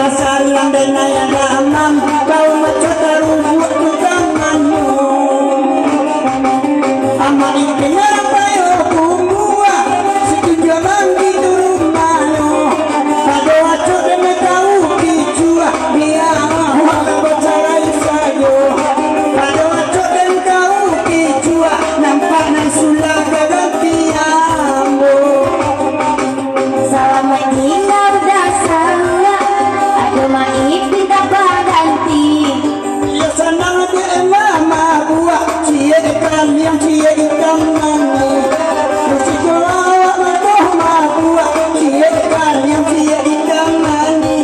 Salam dan ayah amam kau macam terubuk tanganmu amat ikhlas payo kumua setuju mandi rumahnya pada waktu demi tahu kicua dia awak bercerai saja pada waktu demi tahu kicua nampak nan sulah ganti ambo salam menghina dasar maif tidak berganti. Ya senang dia mama buat cia ikan yang cia ikan mani. Mesti awak makan mama buat cia ikan yang cia ikan mani.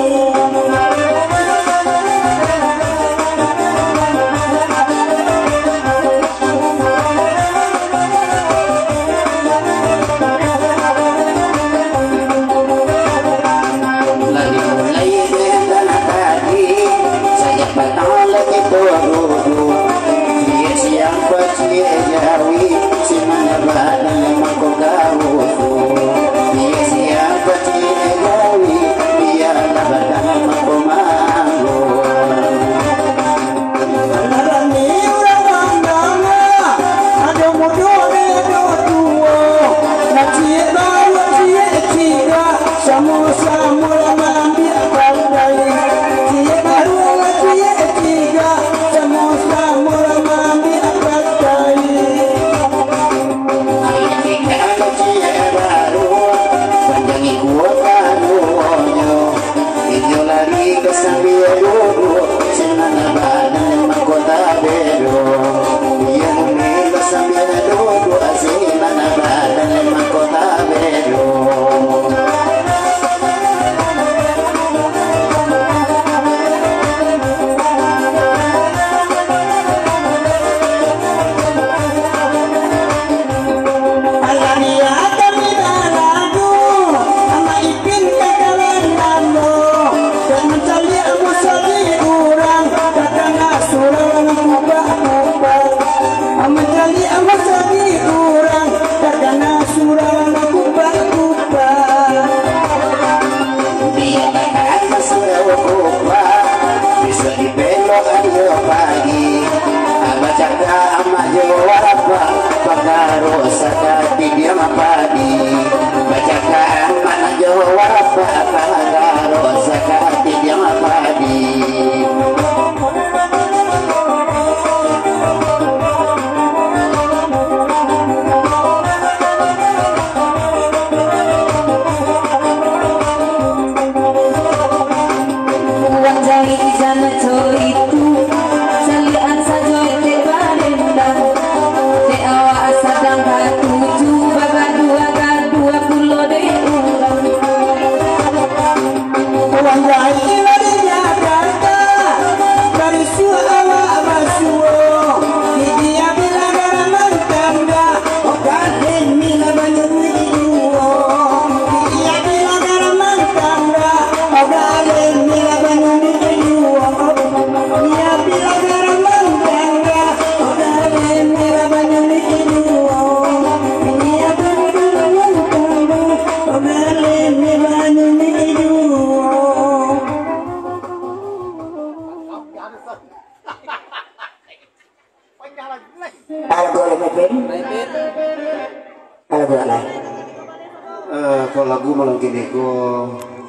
Kalau lagu malam kini ko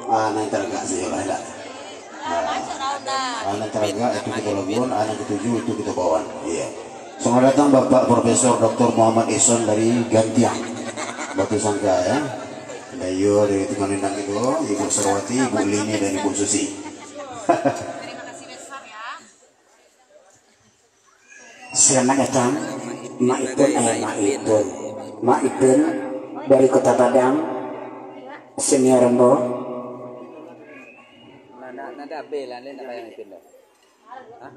anak teragak sih lah dah. Anak teragak itu kita laguan, anak ketujuh itu kita bawa. Iya. Selamat datang Bapak Profesor Dr. Muhammad Ison dari Gantiang, Batu Sangka ya. Dayo dari Tunganindang itu, Ibu Sarwati, Ibu Lini dan Ibu Susi. Terima kasih besar ya. Selamat datang, Mak Itun, Mak Itun. Mak Ipin dari Kota Padang, senior Rembo. Nada bela lain apa yang Ipin dah. Hah?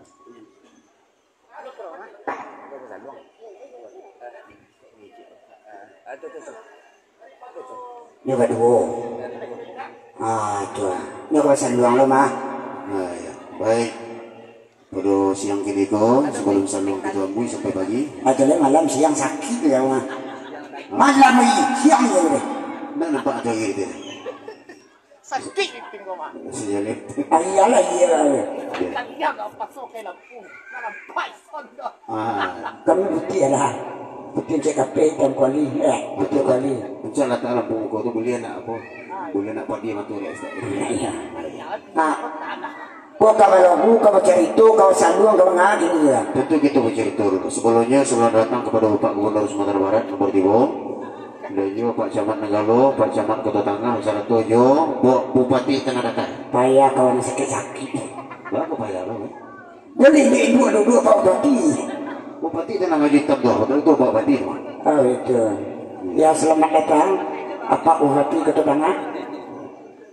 Ini berdua. Itu. Ini kawasan luang lo mah. Nah, ya. Baik. Pada siang kini ko, sebelum salung kita ambil sampai pagi. Ada malam siang sakit ya mah. Malam ini siang ya udah. Nak nampak ada gitu. Sakit ipin ko mah. Sejalan. Iyalah iyalah. Kaya ka pasok kay Lampung. Nalampay sondo. Kami bukti lah. Bukti cek kape dan kuali. Bukti kuali. Macam lah tak lampu kau tu boleh nak apa? Boleh nak buat dia matu dia. Iya. Nah, gua kalau kau cerita kau sandung kau ngaji dia. Tentu kita bercerita dulu. Sebelumnya sebelum datang kepada Bapak Gubernur Sumatera Barat nomor 3. Dan juga Pak Camat Negalo, Pak Camat Kota Tangah, Salah Tojo, Bupati Tanah Datar. Payah kawan sakit-sakit. Berapa payah lo? Boleh dia dua Pak Bupati. Bupati Tanah Ngaji Tabdoh, betul itu Pak Bupati. Oh itu. Ya selamat datang. Apa Bupati Kota Tangah?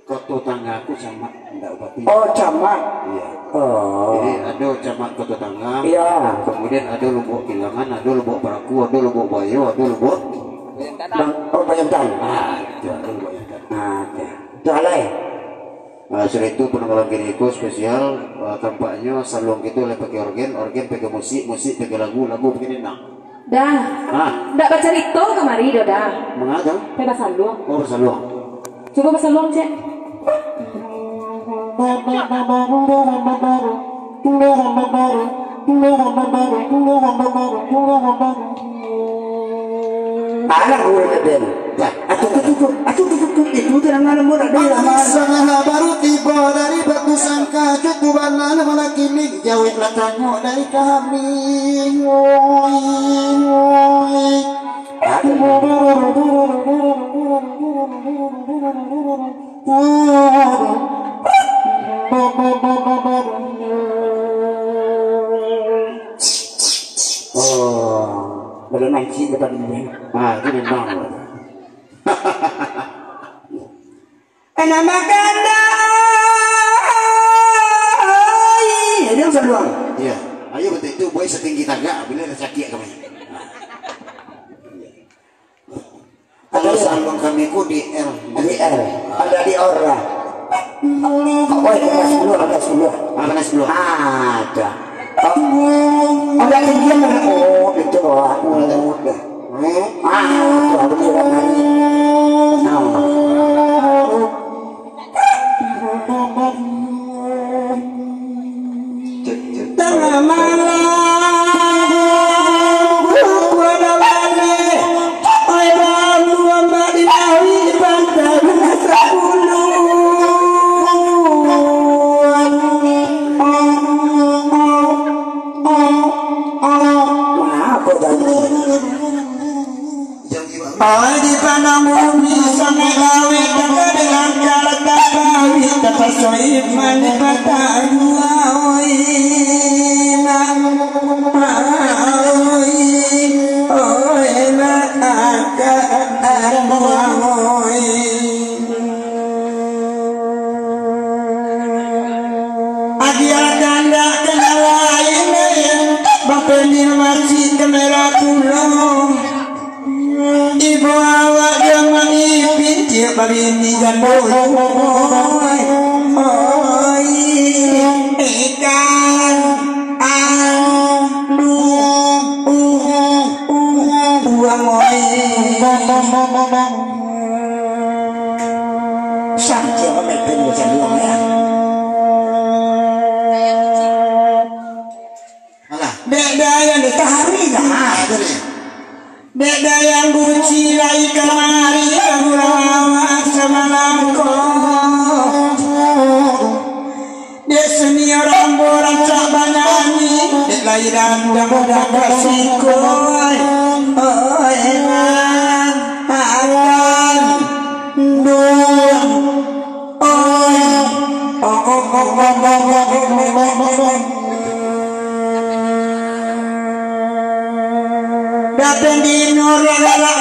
Kota Tangah aku Camat, enggak Bupati. Oh Camat. Iya. Oh. Jadi ada Camat Kota Tangah. Iya. Kemudian ada Lubuk Kilangan, ada Lubuk Paraku, ada Lubuk Bayo, ada Lubuk. Oh Bayangkan. Itu ada Lubuk Bayangkan. Itu alai. Setelah itu penanggalan Geniko spesial tampaknya salung itu oleh pakai organ pakai musik pakai lagu begini nak. Dah. Ndak baca cerita kemari dah. Mengapa? Pe basalung. Oh salung. Coba basalung cek. Anak gue beben. Atuh itu jangan mudah dia. Sangat baru tiba dari batu sangka ketubanan malah kini jauh latangnya dari kami. Oh, boleh mancing depan ini. Itu memang. Nama ganda. Dia seluang. Iya, ayo betul itu boy setinggi tangga bila ada sakit kami. Kalau salung kami ku di L. Ada di Ora. Oh, ada 10. Mana 10? Ada. Ada tinggian mana? Oh, itu bawah. Itu ada di hari. Tengah malam pada wali oi baru mbak dilawi pantai nasabulu apa tadi oi di pandang bumi sangat gawe dengan cara kawi kata soib mani patah dua oi Ibu awak jangan ipin tiap hari ini jangan ikan buang sampai orang itu macam buang ya. Dek dayang ditahari dah. Dek dayang guci lagi kemari awak semalangko. Dek senior ramboran cak banyanyi. Dek lahiran dan muda kasihku. Oh enak akan dua. Datang di nur galak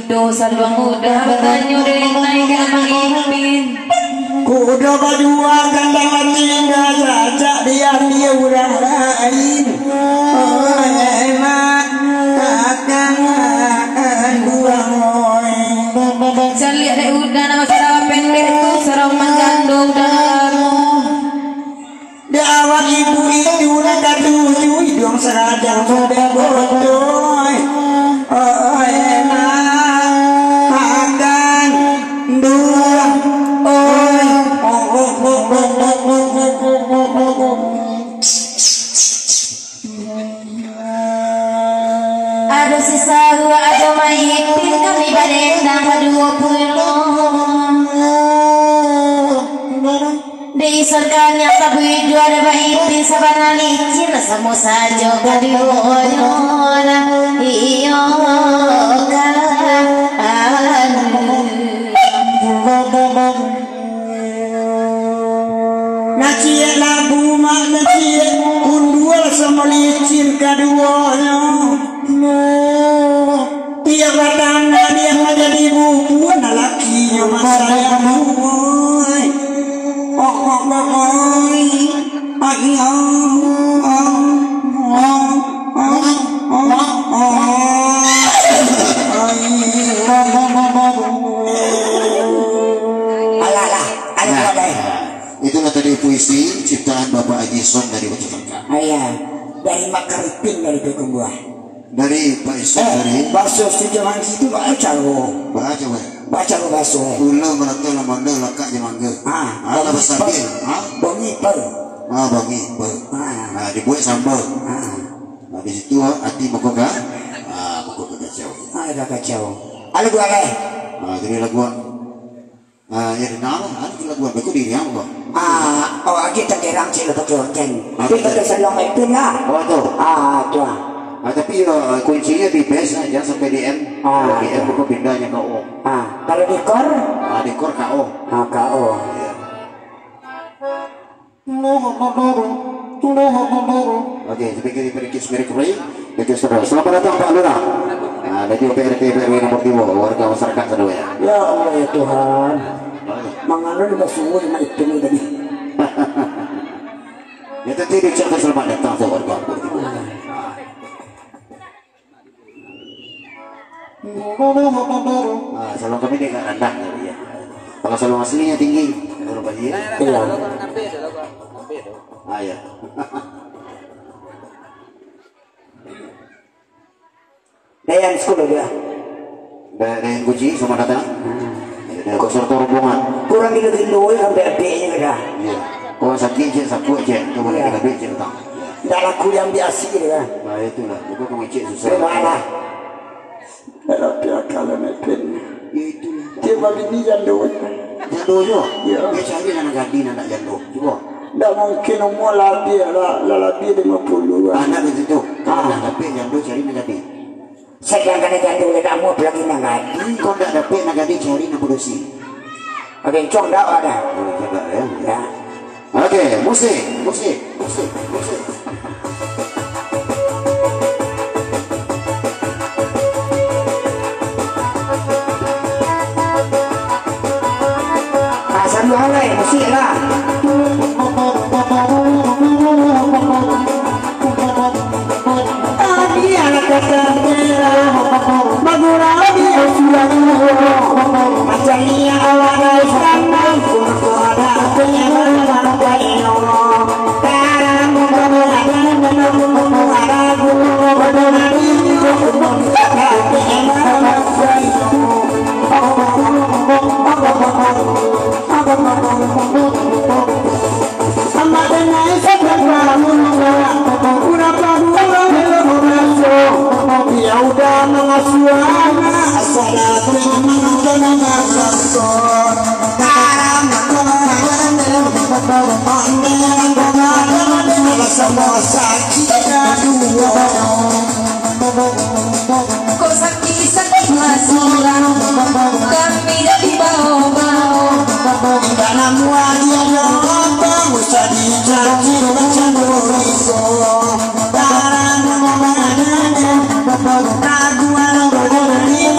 Kudo sarwa muda banyu naik ke mangipin. Kuda berdua gandang tinggal jajak dia urang lain. Emak akan dua moy. Cari ada udah nama sarawa pendek tu sarawa menggandung dan Di awal ibu itu nak tuju hidung seradang sudah bodoh. Emak akan dua ada sisa dua ada maipin kami badendang ke-20 diisorkannya kabui dua ada maipin sabana licin sama saja kadionya iyo kan Nacie lagu mak nacie undual sama licin keduanya. Tiap datang dia menjadi bubuan lakinya masa yang muai. Itulah tadi puisi ciptaan Bapak Haji Ison dari Bocah. Ayah, dari Makaripin dari Bekung Buah. Dari Pak Ison dari Baso sejaman situ baca lo. baca weh. Baca lo baso. Ulo menato lamanda lakak jamangga. Ala basabil. Bongi per. Bangi ber. Dibuat sambal. Di situ hati mokoga. Mokoga kacau. Ada kacau. Ada gua leh. Jadi laguan. Ya dinama, ada laguan beku diri yang apa? Oh, lagi tak kerang sih lepas jorken. Tapi pada selong itu lah. Oh tu. Tu. Tapi kuncinya di base aja sampai di M. Di M buku pindahnya ke O. Kalau di kor? Di kor KO. KO. Oke, jadi kita spirit play. Selamat datang Pak Lurah. Dari PRT PRW nomor 3 warga masyarakat kedua ya. Ya Allah ya Tuhan. Mengandung juga semua yang itu nih tadi. Ya tadi diucapkan selamat datang ke warga nomor 3. Salon kami dia agak rendah ya. Kalau salon aslinya tinggi. Kalau bayi. Iya. Ya. Dayan sekolah dia. Dari Guji sama datang. Dari konsertor rombongan. Kurang di doi sampai adiknya dah. Iya. Kau sakit je, sapu je. Coba kita beli datang. Dah laku yang biasa gitu kan. Nah itulah. Bukan kamu cek susah. Mana? Kalau dia kalau nepin. Itulah. Dia bagi ni jandoi. Jando je. Ya. Dia cari anak gadis anak jando. Cuba. Tak mungkin umur lebih lebih 50. Anak begitu. Kalau nak dapat jando cari anak gadis. Saya akan jandoi tak mau lagi nangat. Kau nak dapat anak gadis cari anak produksi. Ada yang cong dah ada. Coba ya. Ya. Oke, musik. Sambil halai musik lah. Tadi anak kata Magura dia sudah macam ni awak dah sana Kurku ada penyebaran kain Allah Sekarang ya udah mengasuhana salat semua sakit kau sakit masulah kami dari bawah karena muadia apa usah dijanji macam doriso karena raguan berdiri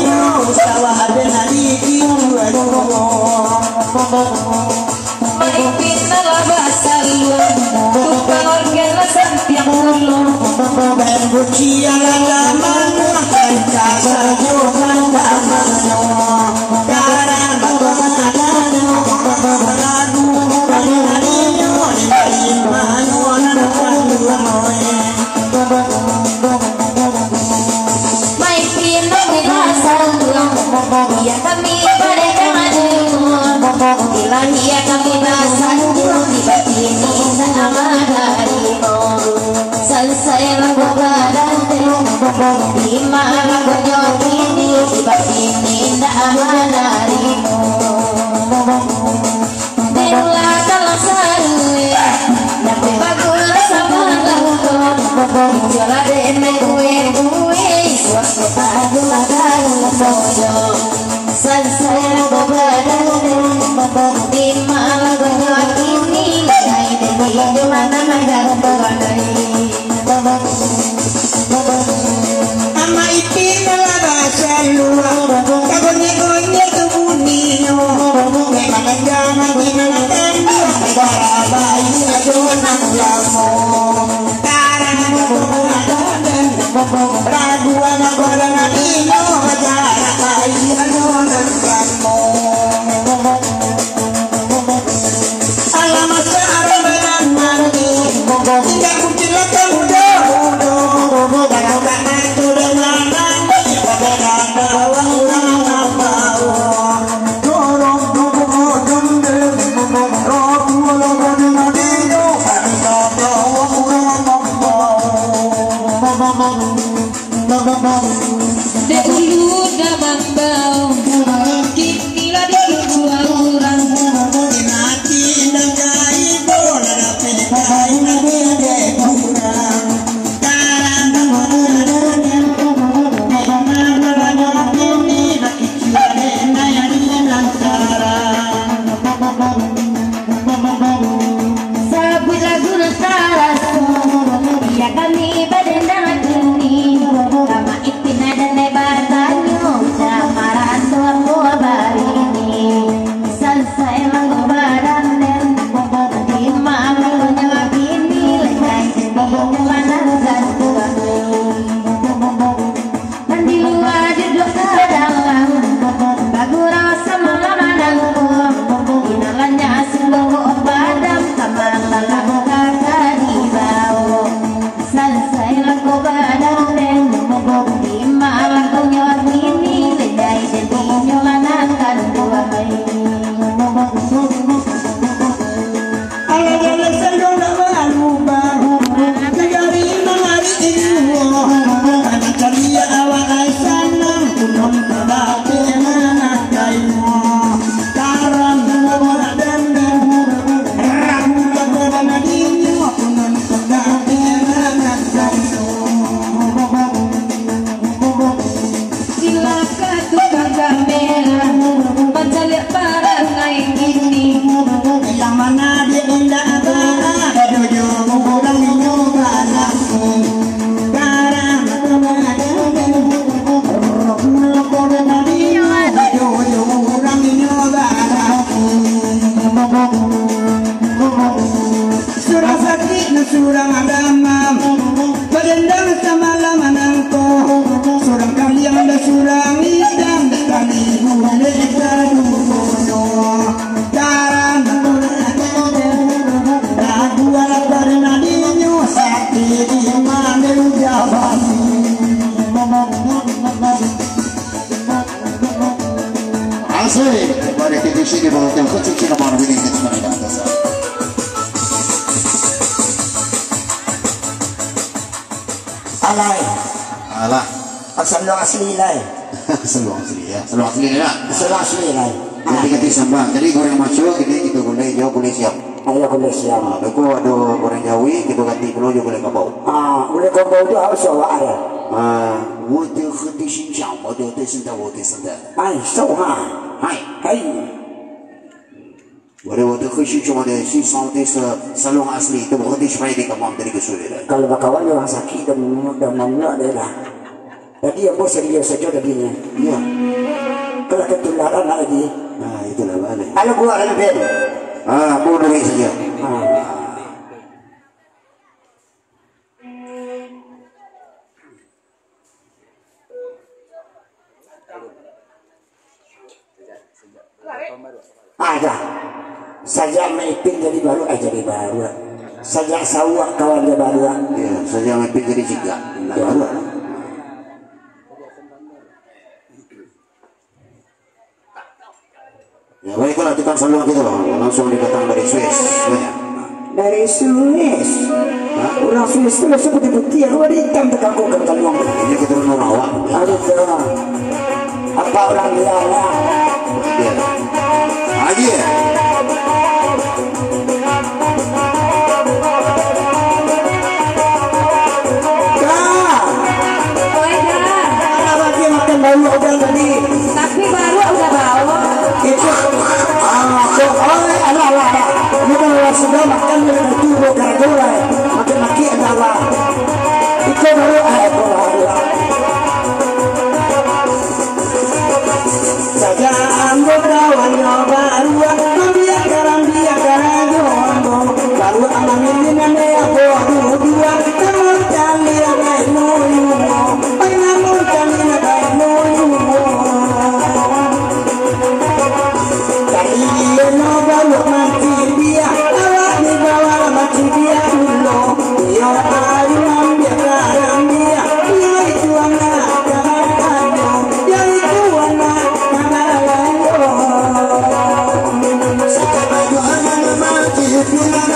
Alay. Alah. Asal asli lai. Seluang asli ya. Seluang asli ya. Asal asli lai. Jadi kita sambang. Jadi goreng macu gini kita boleh jauh boleh siap. Ayo boleh siap. Aku ada goreng jawi kita ganti dulu juga boleh kabau. Boleh kabau tu harus awak ada. 我的和的形象，我的现在我的现在，手哈，我的和形象我的是上的是salon asli，但我的是买的个忙的那个出来的。 Kalau bakawan orang sakit dan mana ada lah. Jadi yang bos serius saja tadinya. Iya. Kalau ketularan lagi. Nah itulah balik. Ayo gua ada bed. Aku udah saja. Ada. Saja maipin jadi baru jadi baru. Saja sawah kawan dia baru. Ya, saja maipin jadi jika. Baru. Ya baiklah, kita selalu gitu loh, langsung didatang dari Swiss. Dari Swiss. Orang Swiss itu seperti putih, luar hitam terkagum kalau ini kita orang awak. Aduh, apa orang dia? Ya. Lagi ya. Baru udah tadi, Tapi baru udah bawa. itu ini kalau sudah makan itu bukan makin lagi adalah itu baru saja anggota wanyo baru membiarkan baru amamin nane aku dua namun kali namun kali no baru mati dia awak di bawah mati dia dulu dia ayam dia itu anak kamu dia itu anak kamu sekarang anak mati dia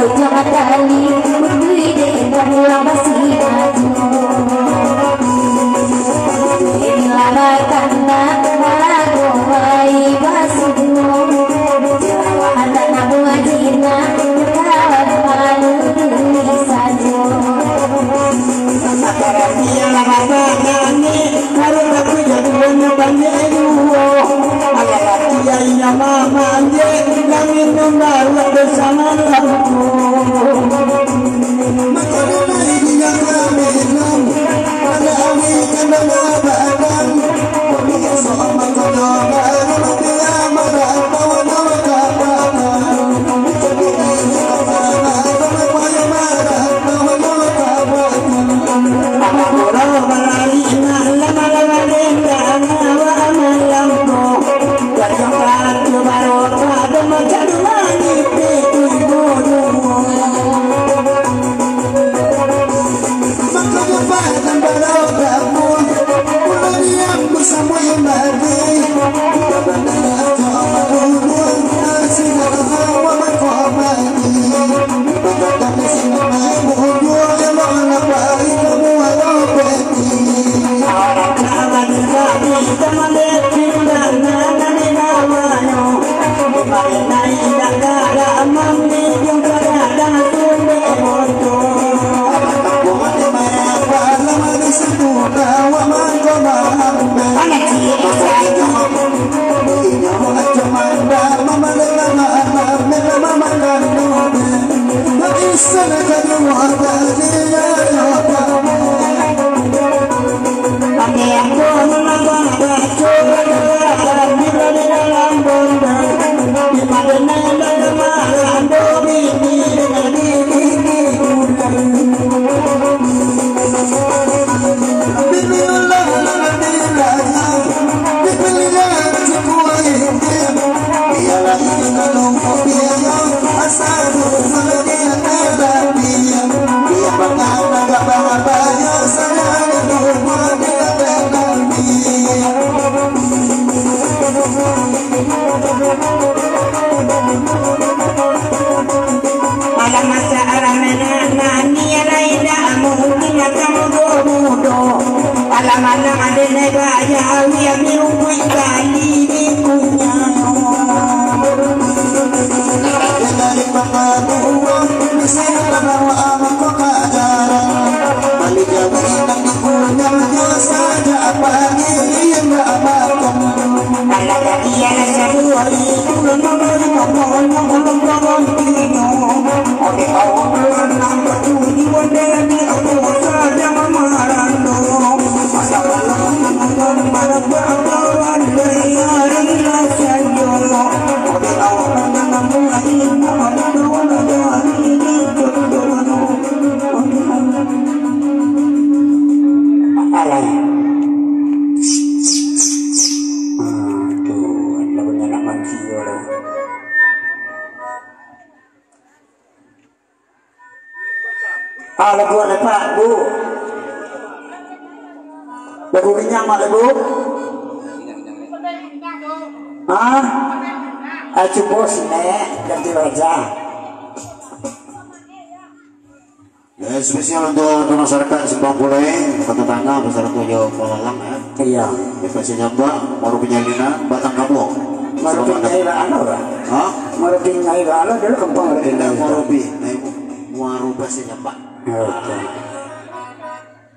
Jangan kali berdiri dengan orang masih maju. membawa bersama lampu. Mengenai dia kamilam, ada awi kena badan. Kami sama kena badan, dia marah bawa nama kabaran. Jadi ini kabaran, kami payah marah bawa nama kabaran. Amor balari malam malam lenda nawa malamku. Berjumpa baru pada macam lagi itu bodoh. Maka jumpa baru kamu, pulang yang bersama yang lagi. Benar tak turun hasil hawa makomani. Benar tak semua bodoh yang melapai kamu walau beti. Orang kawan kami teman dekat dan nani nawayo. Marinai dagara mami yang berada tunde moto. Aku mati mereka lama di situ kawa mangko mahambe. Anak cilik saya. Ini mau cemanda mama lama mama mama kandung. Tapi sana jadi wada dia apa. Kami aku menambah baca di dalam benda. Di mana dalam malam dobi dengan diri bukan. Bismillah Bismillah semua ini. Biarlah ini kalau biaya asal dia ada dia. Dia bangga agak bahaya sayang rumah dia benar dia. Alam masa aramena nani alaida mungkin akan mudo. Alam alam ada negaya yang miungkui kali di punya. Dari pengaduan misalnya bawa amat keadaran. Balik jauh inang punya saja apa yang amalkan. Kalau dia satu hari bulan memberi mohon mohon tino. Oke awal nampak tujuan dari aku saja memarando. Masa malam marah bakawan dari hari saja. Oke awal nampak mulai mohon dari jodoh. Alay. Lagu ada Pak Bu. Lagu kenyang mak lagu. Acu bos nek ganti raja. Ya, spesial untuk masyarakat Simpang Pulai, Kota Tangga, beserta Tujuh Pelalang ya. Iya. Dikasih nyambak, baru penyalinan, Batang Kampung. Marupi nyai ano ba? Hah? Marupi nyai ano dulu kampung ada. Tidak marupi, muarupa si nyambak. Oke.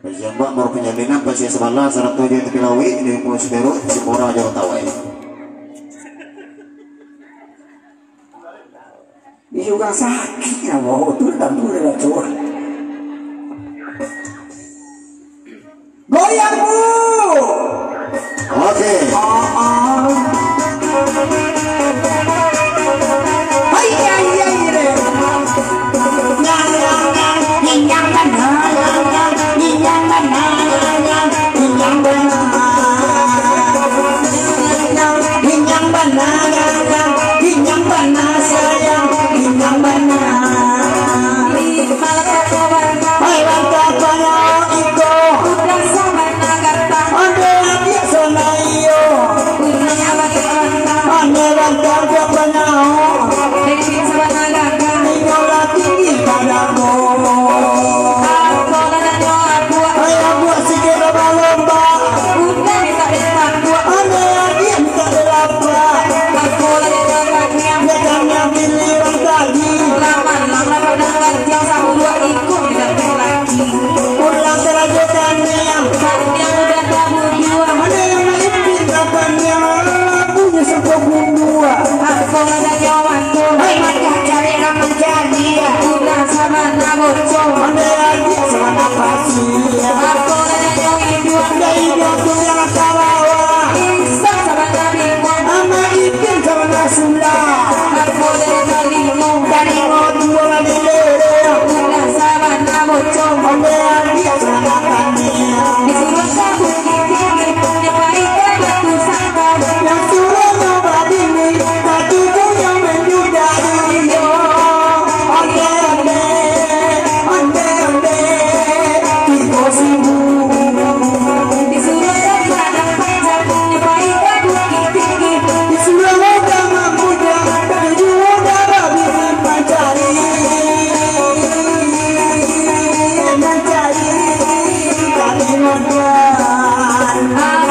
Nyambak baru penyalinan, pasien sebelah, Sarap Tujuh Tepilawi, di Pulau Siberut, Sipora, Jawa Tawai. Ini juga sakit ya, mau tuh dan tuh ada cowok. Goyang Bu. Oke. Hai hai hai re. Yang mana? Hai sabana bocor. Ande adik sabana pasi. Aku dan yang hidup. Ande hidup tu yang kawawa. Insan sabana bingung. Ama ikin sabana sunda. Aku dan yang bingung. Dari ngotu lagi lele. Udah sabana bocor. Ande adik sabana kami. Disuruh kabut tinggi. Nyepaitkan batu sangkar. Yang suruh nobody ni. Tatuku yang menyudahi yo. Ande ande. Ande ande. Tiko sibuk. Disuruh sabana panjang. Nyepaitkan bukit tinggi. Di sebelah agama muda, dan juga babi mencari, kami modal.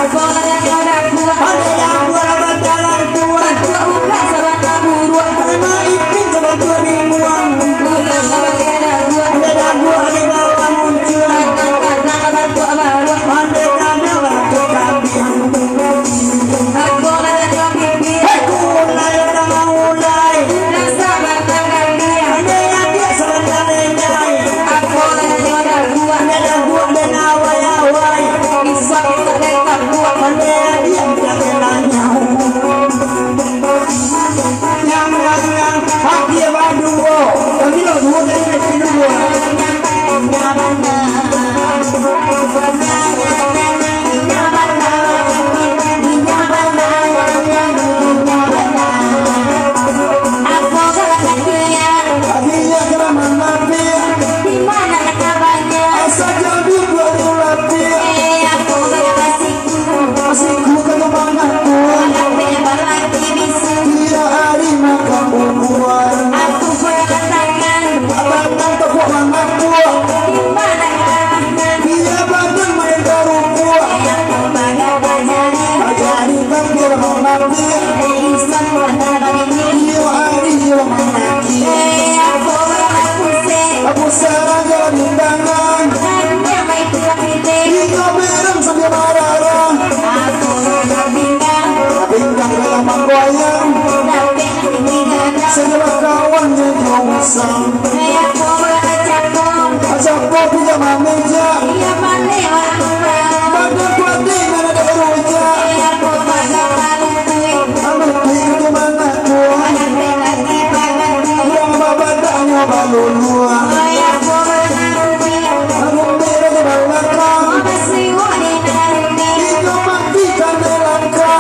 Aku dan yang orang kuat. Ada yang buat berjalan tua, Aku bukan sabana buruan. karena itu sebab ribuan. Ulang abang gua. Ada yang buat di bawah muncul, Karena bantu baru. ada kami waktu kami. Aku dan yang bimbing. Aku mulai orang mulai, Rasa bertangan dia. ada yang biasa berjalan. Aku dan yang orang kuat. Ada yang buat dan awai-awai. Bisa kita dekat kuat. Yang hati baduo, tapi lo dua dari kedua. Aku galak dia. Akhirnya keraman mati, Di mana kabarnya? asa jadi baru latih. Aku galak kasihku. Masih ku ketemanganku, Tapi berlatih bisu. dia hari makan umuan. Aku berkatakan. Abang tepuk mamaku, Di mana kabarnya? dia badan main garuku. Aku bagi-bagi. Ajari kan keraman mati, Insan antara ini. dia hari yang menaki. Aku galak pusing. Aku serang jadi tangan, Hanya baik pilih. hingga merem sambil marah. Aku galak bintang. Bintang dalam manggoyang, Tapi nanti gagal. segala kawannya dia usang. Aku galak cakap. Ajak kopi sama meja, Ia pandai orang tua. badan kuatnya mana ada roja. Aku galak kalutui. Anu tinggi mana kuat, Tapi lagi bagai. yang babadanya balulua. Aku galak rugi. Anu merah di belakang, Masih wanita ini. hingga mati karena langka.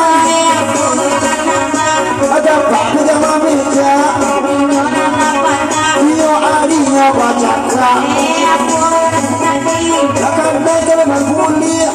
Aku galak nama. Ajak kopi sama meja, Orang lapang. dia adinya bacaka. Aku galak kaki. Akan baca dengan kuliah.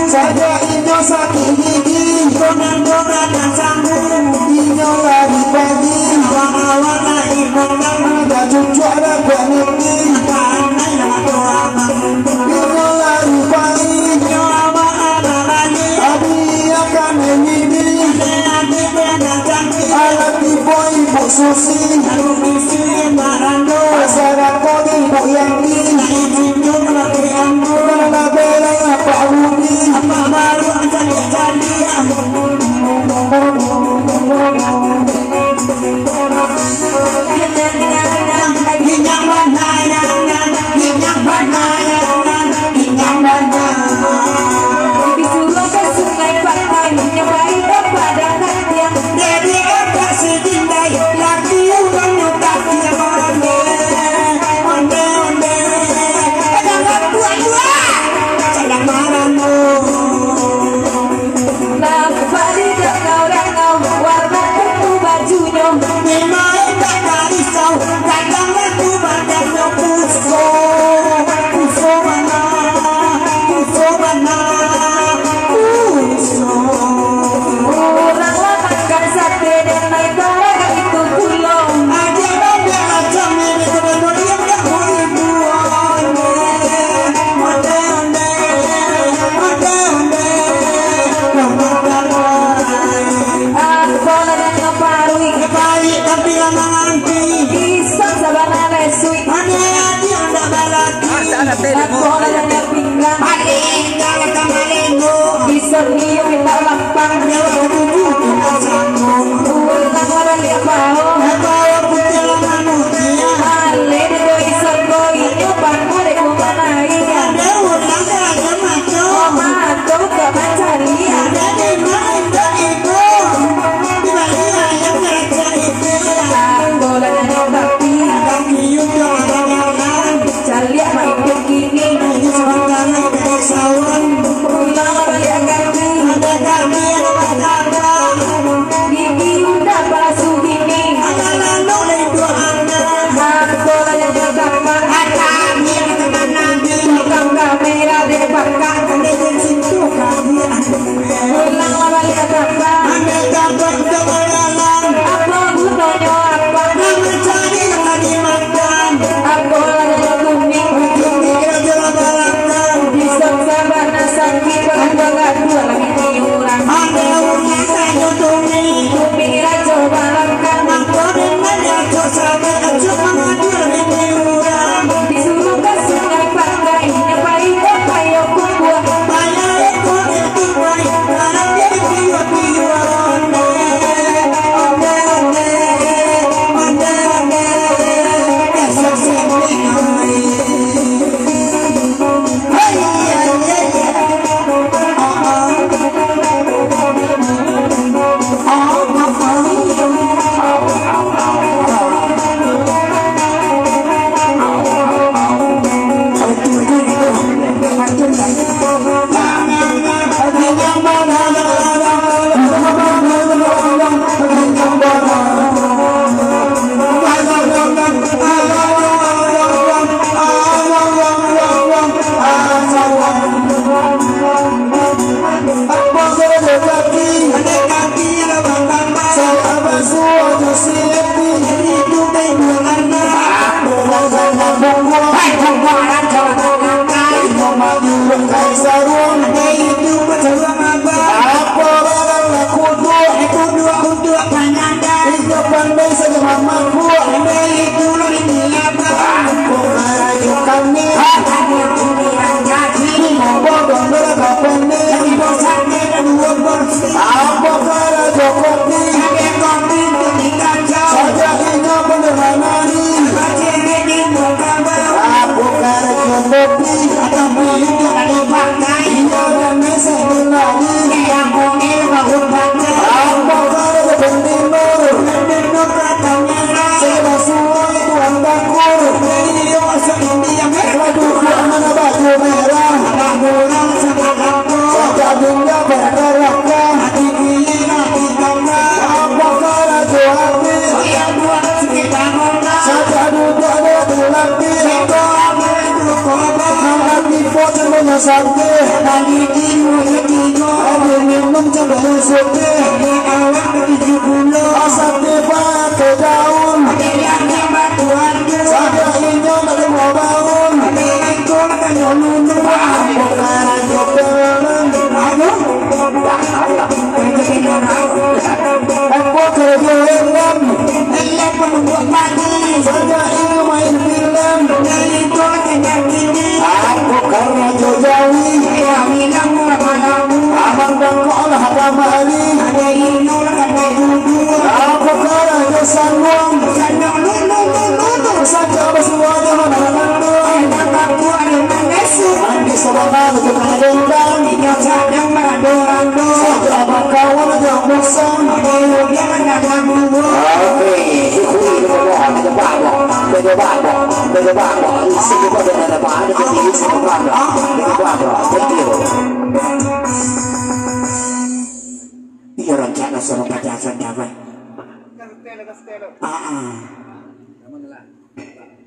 Saja inyo sakit gigi, dongan-dongan yang sanggup, inyo lari pagi, awal-awal ibu ada cucu ada peniti, inyo lari pagi, inyo awal ada lagi, abi akan ini, alat ibu ibu susi, masyarakat ibu yang ini, karena belai apa uni, apa baru akan jadi. Minyak mana Saan natin mo? Bisa dia minta lapang ulang orang dia mau ale do iso koinyo pangare kumanai mato ka macaria anggola na tapi calia mai begini ulang orang dia gigi udah palsu gini tukang kamera de bakar ulang lama lihat apa gunanya apa aku lagi kuning bisa sabana sakit bangga dua lagi tiuran kupira coba langkah disuruh ke sungai pakai nyepai payo kubuah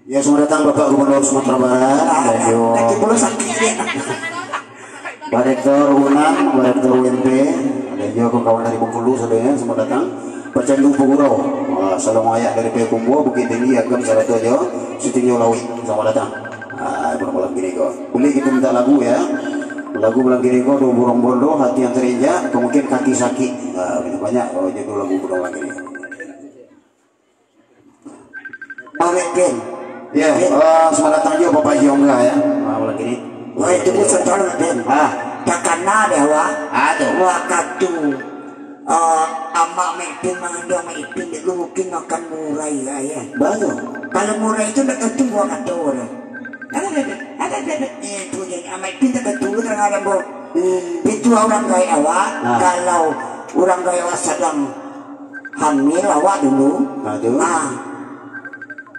Ya, selamat datang Bapak Gubernur Sumatera Barat, Pak Rektor UNAM, Pak Rektor UNP, dan juga kawan dari Bengkulu, saudara, selamat datang. Pecandu Puguro, salam ayah dari Pekumbo, Bukit Tinggi, Agam Salatu aja, Sitinyo Lawi, selamat datang. Bermalam gini kok. Boleh kita minta lagu ya. Lagu Bulan Gini kok, Burung Bondo, Hati yang Terinjak, kemudian Kaki Sakit. Banyak judul lagu Bulan Gini. Awet Gen, Ya, selamat datang juga Bapak Yongga ya. Malam ini. Wah itu pun setorong Den. Takana deh wah. Aduh. Waktu amak mepin mengandung mepin itu mungkin akan murai ya. Baru. Kalau murai itu nak tentu buat kata orang. Ada itu jadi amak mepin tak tentu dengan ada itu orang gaya awak. Kalau orang gaya awak sedang hamil awak dulu. Aduh.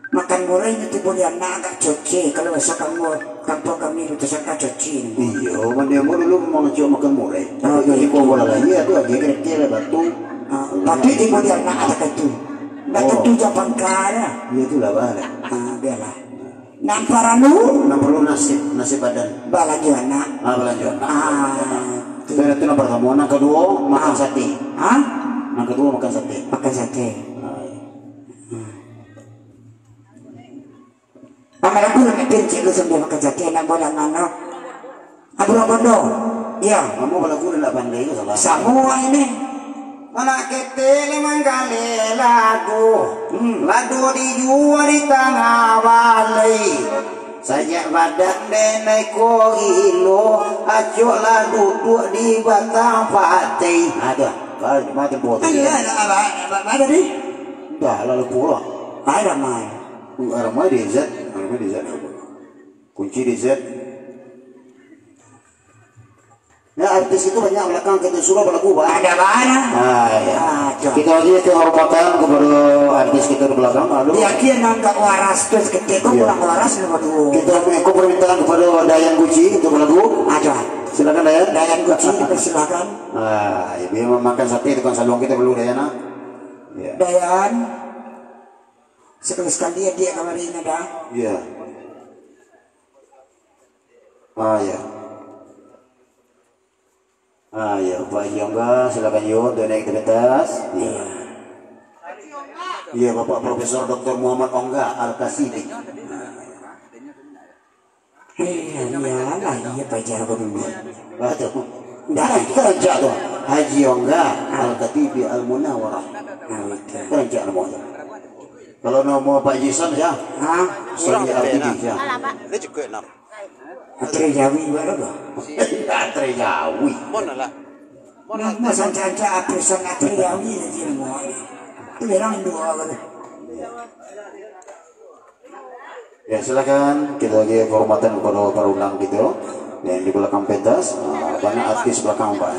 Makan murai itu boleh anak agak coci. Kalau masa kamu kampung kami itu sangat coci. Iya, mana mau dulu mau coba makan murai. Jadi kau bola lagi itu lagi kira-kira batu. Tapi di boleh anak ada itu. Nak tentu japan kara. Iya itulah bala. Biarlah. Namparanu. Perlu nasi badan. Balaju anak. Belanja. Saya itu nomor pertama, yang kedua makan sate. Yang kedua makan sate. Makan sate. Amal aku nak pinjam lu sambil makan sate nak bola mana? Aku nak bondo. Ya. Kamu kalau aku tidak pandai itu salah. Semua ini. Anak kecil menggali lagu, lagu dijual di tengah balai. Sajak badan nenek kohilo, acoklah duduk di batang patai. Ada, mati potong. Ada di. Dah lalu pulang. Ada mai. Armai di Z, kunci di Z. Ya artis itu banyak belakang kita suruh berlagu Pak. Ada mana? Ya. Kita lagi kehormatan kepada artis kita di belakang. Aduh. Dia kira nggak waras terus ketika pulang waras nomor 2. Kita aku permintaan kepada Dayan Guci untuk berlagu. Ada. Silakan Dayan. Dayan Guci silakan. Ya biar makan sate itu kan salong kita perlu Dayana. Ya. Dayan. Sekali-sekali dia kemarin ada. Iya. Ya. Ya, Pak Yongga, silakan yuk, naik ke atas. Iya. Iya, Bapak Profesor Dr. Muhammad Ongga Al-Kasidi. Iya, Pak Jargo dulu. Baca. Kerja tuh. Haji Ongga Al-Katibi Al-Munawarah. Kerja namanya. Kalau nama Pak Jason ya? Sony Abidi ya. Ini juga enak. Atri Jawi baru dah. Atri Jawi. Mana lah? Masa caca person Atri Jawi nanti semua. Itu orang dua kan. Ya silakan kita lagi kehormatan kepada para undang gitu. Yang di belakang pentas banyak artis belakang Pak.